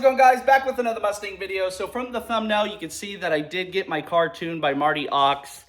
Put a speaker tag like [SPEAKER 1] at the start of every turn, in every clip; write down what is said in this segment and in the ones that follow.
[SPEAKER 1] it going, guys? Back with another Mustang video. So from the thumbnail, you can see that I did get my car tuned by Marty Ochs.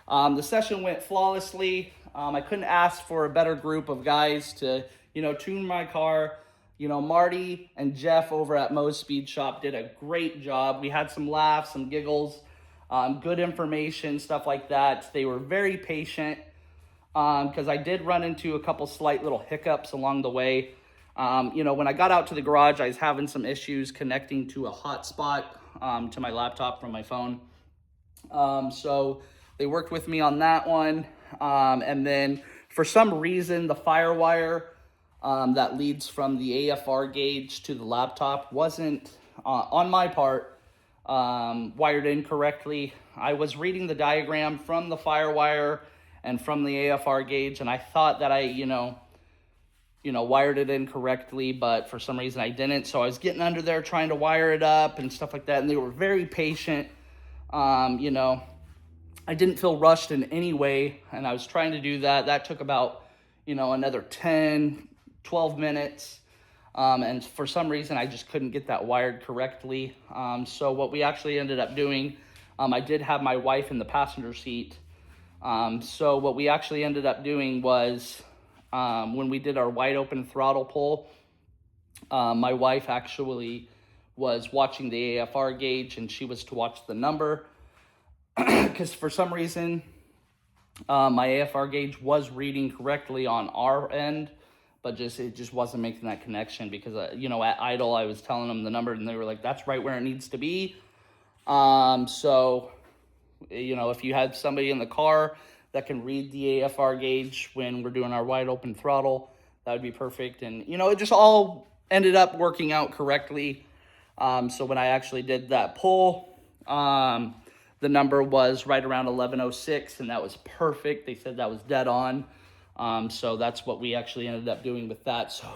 [SPEAKER 1] The session went flawlessly. I couldn't ask for a better group of guys to, tune my car. Marty and Jeff over at Mo's Speed Shop did a great job. We had some laughs, some giggles, good information, stuff like that. They were very patient because I did run into a couple slight little hiccups along the way. When I got out to the garage, I was having some issues connecting to a hotspot to my laptop from my phone. So they worked with me on that one. And then for some reason, the firewire that leads from the AFR gauge to the laptop wasn't, on my part, wired in correctly. I was reading the diagram from the firewire and from the AFR gauge, and I thought that I, wired it in correctly, but for some reason I didn't. So I was getting under there trying to wire it up and stuff like that, and they were very patient. I didn't feel rushed in any way, and I was trying to do that. That took about, another 10, 12 minutes, and for some reason I just couldn't get that wired correctly. So what we actually ended up doing, I did have my wife in the passenger seat. So what we actually ended up doing was, when we did our wide open throttle pull, my wife actually was watching the AFR gauge, and she was to watch the number because for some reason my AFR gauge was reading correctly on our end, but it just wasn't making that connection because at idle I was telling them the number and they were like, that's right where it needs to be. So if you had somebody in the car that can read the AFR gauge when we're doing our wide open throttle, that would be perfect. And, it just all ended up working out correctly. So when I actually did that pull, the number was right around 1106, and that was perfect. They said that was dead on. So that's what we actually ended up doing with that. So,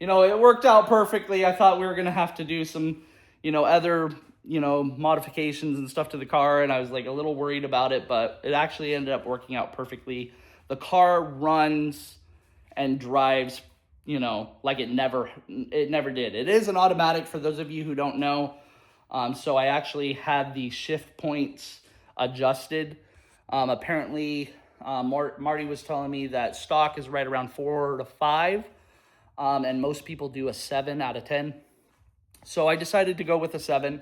[SPEAKER 1] it worked out perfectly. I thought we were going to have to do some, other modifications and stuff to the car, and I was like a little worried about it, but it actually ended up working out perfectly. The car runs and drives, like it never did. It is an automatic for those of you who don't know. So I actually had the shift points adjusted. Apparently, Marty was telling me that stock is right around 4 to 5, and most people do a 7 out of 10. So I decided to go with a 7.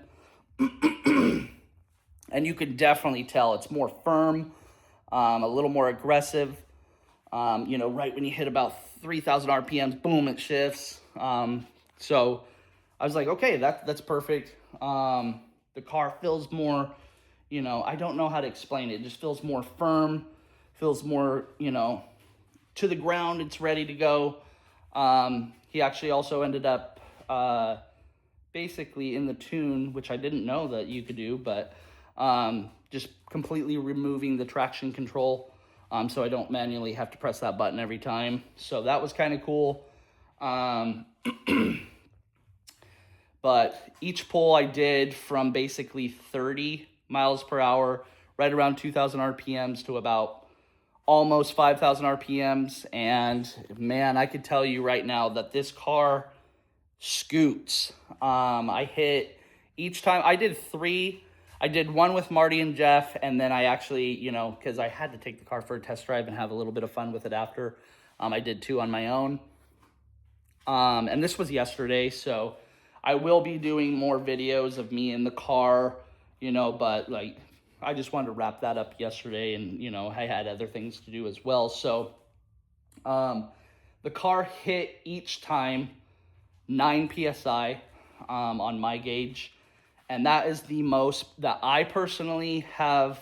[SPEAKER 1] And you can definitely tell it's more firm, a little more aggressive. Right when you hit about 3,000 RPMs, boom, it shifts. So I was like, okay, that's perfect. The car feels more, I don't know how to explain it. It just feels more firm, feels more, to the ground. It's ready to go. He actually also ended up, basically in the tune, which I didn't know that you could do, but just completely removing the traction control, so I don't manually have to press that button every time. So that was kind of cool. But each pull I did from basically 30 miles per hour, right around 2,000 RPMs to about almost 5,000 RPMs. And man, I could tell you right now that this car scoots. I hit each time. I did 3. I did 1 with Marty and Jeff, and then I actually, because I had to take the car for a test drive and have a little bit of fun with it after, I did 2 on my own. And this was yesterday, so I will be doing more videos of me in the car, but I just wanted to wrap that up yesterday, and I had other things to do as well. So the car hit each time 9 PSI on my gauge, and that is the most that I personally have,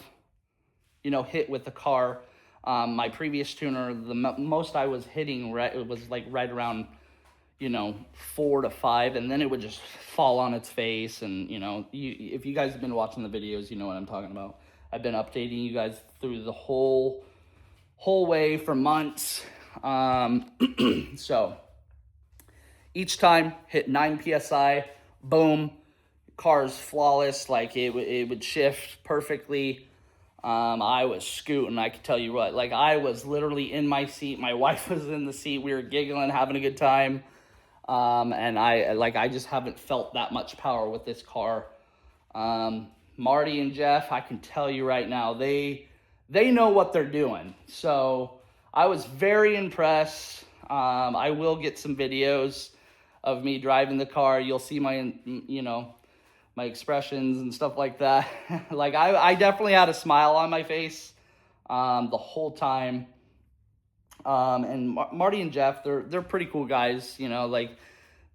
[SPEAKER 1] hit with the car. My previous tuner, the most I was hitting, it was like right around, 4 to 5, and then it would just fall on its face. And, if you guys have been watching the videos, you know what I'm talking about. I've been updating you guys through the whole way for months. So each time hit 9 PSI, boom, car's flawless. Like it would shift perfectly. I was scooting. I could tell you what, I was literally in my seat. My wife was in the seat. We were giggling, having a good time. And I just haven't felt that much power with this car. Marty and Jeff, I can tell you right now, they know what they're doing. So I was very impressed. I will get some videos of me driving the car. You'll see my, my expressions and stuff like that. Like I definitely had a smile on my face the whole time. And Marty and Jeff, they're pretty cool guys. Like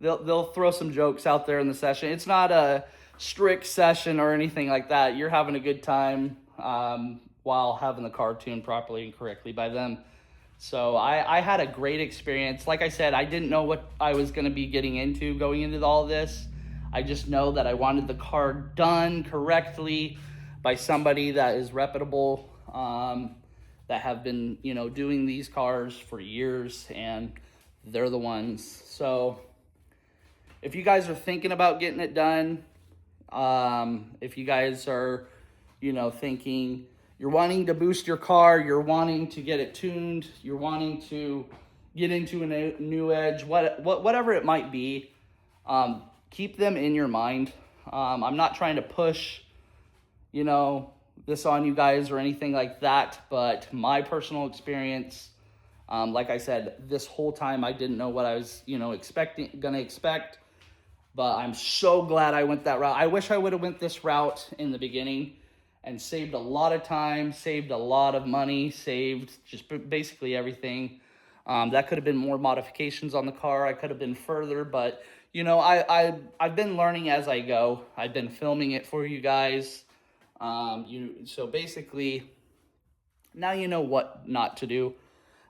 [SPEAKER 1] they'll throw some jokes out there in the session. It's not a strict session or anything like that. You're having a good time while having the car tuned properly and correctly by them. So I had a great experience. Like I said, I didn't know what I was going to be getting into going into all this. I just know that I wanted the car done correctly by somebody that is reputable, that have been, doing these cars for years, and they're the ones. So if you guys are thinking about getting it done, if you guys are, thinking you're wanting to boost your car, you're wanting to get it tuned, you're wanting to get into a new edge, whatever it might be, keep them in your mind. I'm not trying to push, this on you guys or anything like that, but my personal experience, like I said, this whole time I didn't know what I was, gonna expect, but I'm so glad I went that route. I wish I would have went this route in the beginning and saved a lot of time, saved a lot of money, saved just basically everything. That could have been more modifications on the car. I could have been further, but I've been learning as I go. I've been filming it for you guys. So basically, now you know what not to do.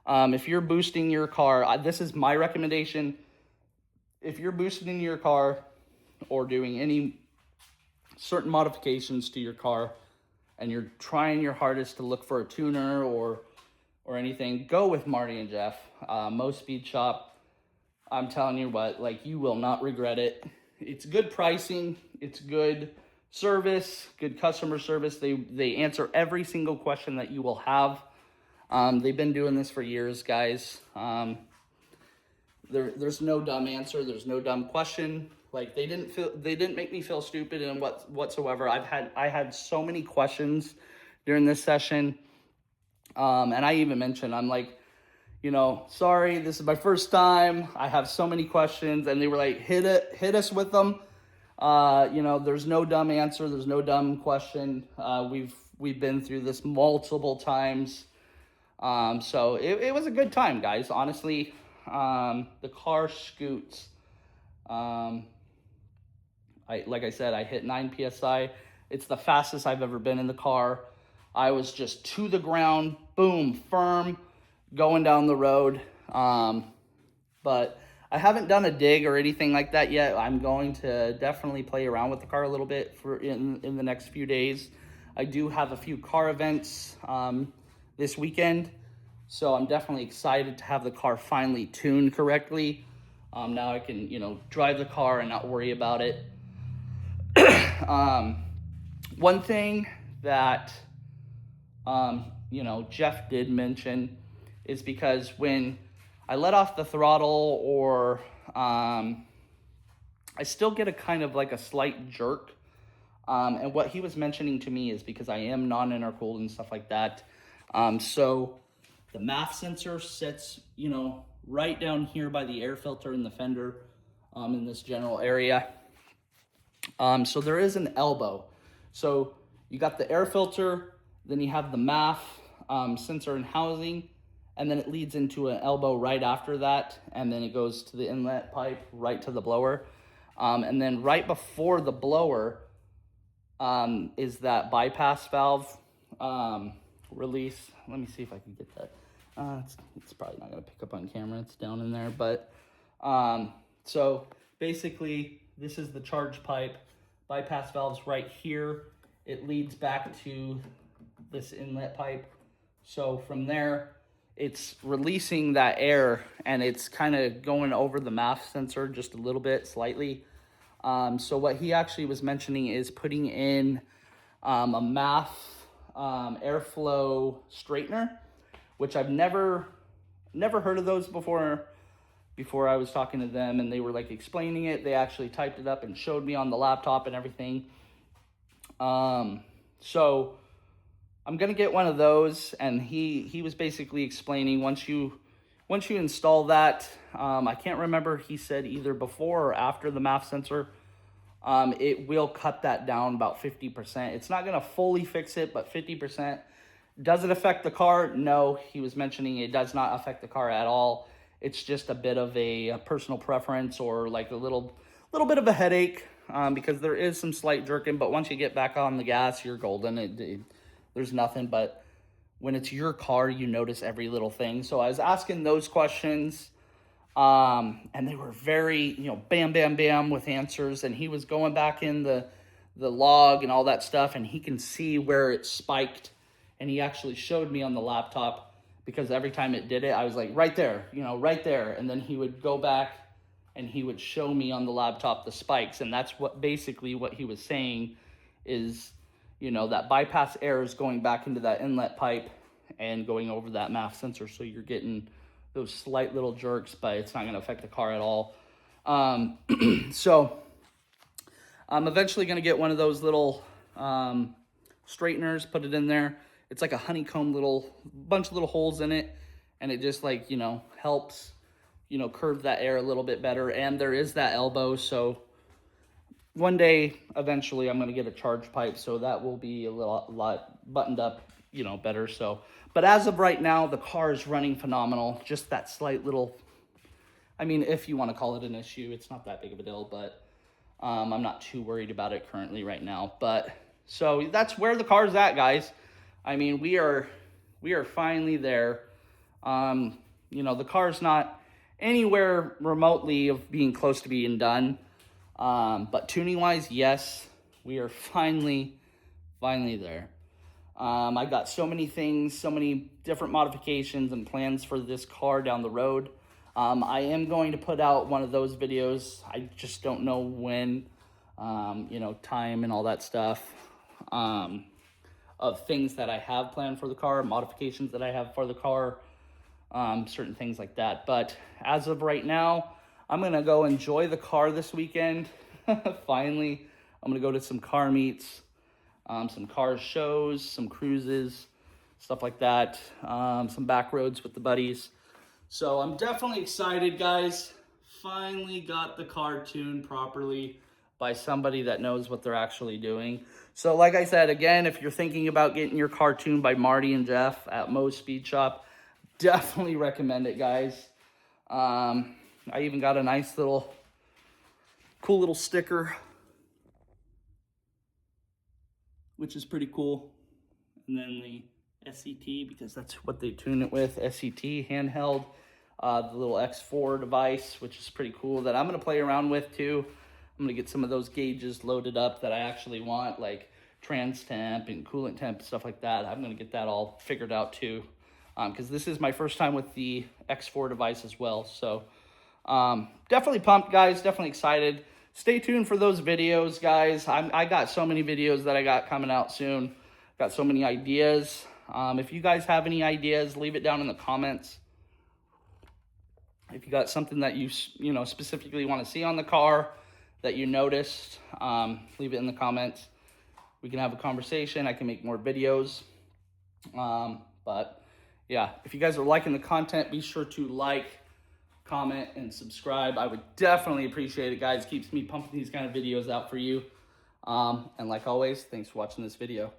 [SPEAKER 1] If you're boosting your car, this is my recommendation. If you're boosting your car or doing any certain modifications to your car, and you're trying your hardest to look for a tuner or anything, go with Marty and Jeff. Most Speed Shop, I'm telling you what, like, you will not regret it. It's good pricing, it's good service, good customer service. They answer every single question that you will have. They've been doing this for years, guys. There's no dumb answer, there's no dumb question. Like, they didn't make me feel stupid in whatsoever. I had so many questions during this session. And I even mentioned, I'm like, sorry, this is my first time. I have so many questions, and they were like, hit us with them. There's no dumb answer. There's no dumb question. We've been through this multiple times. So it was a good time, guys. Honestly, the car scoots. Like I said, I hit 9 PSI. It's the fastest I've ever been in the car. I was just to the ground, boom, firm, going down the road. But I haven't done a dig or anything like that yet. I'm going to definitely play around with the car a little bit in the next few days. I do have a few car events this weekend, so I'm definitely excited to have the car finally tuned correctly. Now I can, drive the car and not worry about it. One thing that, Jeff did mention is because when I let off the throttle or I still get a kind of like a slight jerk. And what he was mentioning to me is because I am non-intercooled and stuff like that. So the MAF sensor sits, right down here by the air filter in the fender, in this general area. So there is an elbow. So you got the air filter, then you have the MAF sensor and housing, and then it leads into an elbow right after that, and then it goes to the inlet pipe right to the blower. And then right before the blower is that bypass valve release. Let me see if I can get that. It's probably not going to pick up on camera. It's down in there. But so basically, this is the charge pipe. Bypass valve's right here. It leads back to this inlet pipe. So from there, it's releasing that air, and it's kind of going over the MAF sensor just a little bit, slightly. So what he actually was mentioning is putting in a MAF airflow straightener, which I've never heard of those before, before I was talking to them, and they were like explaining it. They actually typed it up and showed me on the laptop and everything. So I'm gonna get one of those, and he was basically explaining once you install that, I can't remember, he said either before or after the MAF sensor, it will cut that down about 50%. It's not gonna fully fix it, but 50%. Does it affect the car? No, he was mentioning it does not affect the car at all. It's just a bit of a personal preference, or like a little bit of a headache, because there is some slight jerking, but once you get back on the gas, you're golden. There's nothing, but when it's your car, you notice every little thing. So I was asking those questions, and they were very, bam, bam, bam with answers. And he was going back in the log and all that stuff, and he can see where it spiked. And he actually showed me on the laptop, because every time it did it, I was like, right there, right there. And then he would go back and he would show me on the laptop the spikes. And that's basically what he was saying is, that bypass air is going back into that inlet pipe and going over that MAF sensor. So you're getting those slight little jerks, but it's not going to affect the car at all. So I'm eventually going to get one of those little straighteners, put it in there. It's like a honeycomb bunch of little holes in it. And it just helps, curve that air a little bit better. And there is that elbow. So one day, eventually, I'm going to get a charge pipe, so that will be a lot buttoned up, better. So, but as of right now, the car is running phenomenal. Just that slight little, if you want to call it an issue, it's not that big of a deal, but I'm not too worried about it currently right now. But so that's where the car's at, guys. We are finally there. The car's not anywhere remotely of being close to being done. But tuning wise, yes, we are finally there. I got so many things, so many different modifications and plans for this car down the road. I am going to put out one of those videos. I just don't know when, time and all that stuff, of things that I have planned for the car, modifications that I have for the car, certain things like that. But as of right now, I'm going to go enjoy the car this weekend. Finally, I'm going to go to some car meets, some car shows, some cruises, stuff like that, some back roads with the buddies. So I'm definitely excited, guys. Finally got the car tuned properly by somebody that knows what they're actually doing. So like I said, again, if you're thinking about getting your car tuned by Marty and Jeff at Mo's Speed Shop, definitely recommend it, guys. I even got a nice cool little sticker, which is pretty cool. And then the SCT, because that's what they tune it with, SCT handheld, the little X4 device, which is pretty cool, that I'm going to play around with too. I'm going to get some of those gauges loaded up that I actually want, like trans temp and coolant temp, stuff like that. I'm going to get that all figured out too, because this is my first time with the X4 device as well. So definitely pumped, guys. Definitely excited. Stay tuned for those videos, guys. I got so many videos that I got coming out soon. Got so many ideas. If you guys have any ideas, leave it down in the comments. If you got something that you specifically want to see on the car that you noticed, leave it in the comments. We can have a conversation. I can make more videos. But yeah, if you guys are liking the content, be sure to like, comment, and subscribe. I would definitely appreciate it, guys. Keeps me pumping these kind of videos out for you. And like always, thanks for watching this video.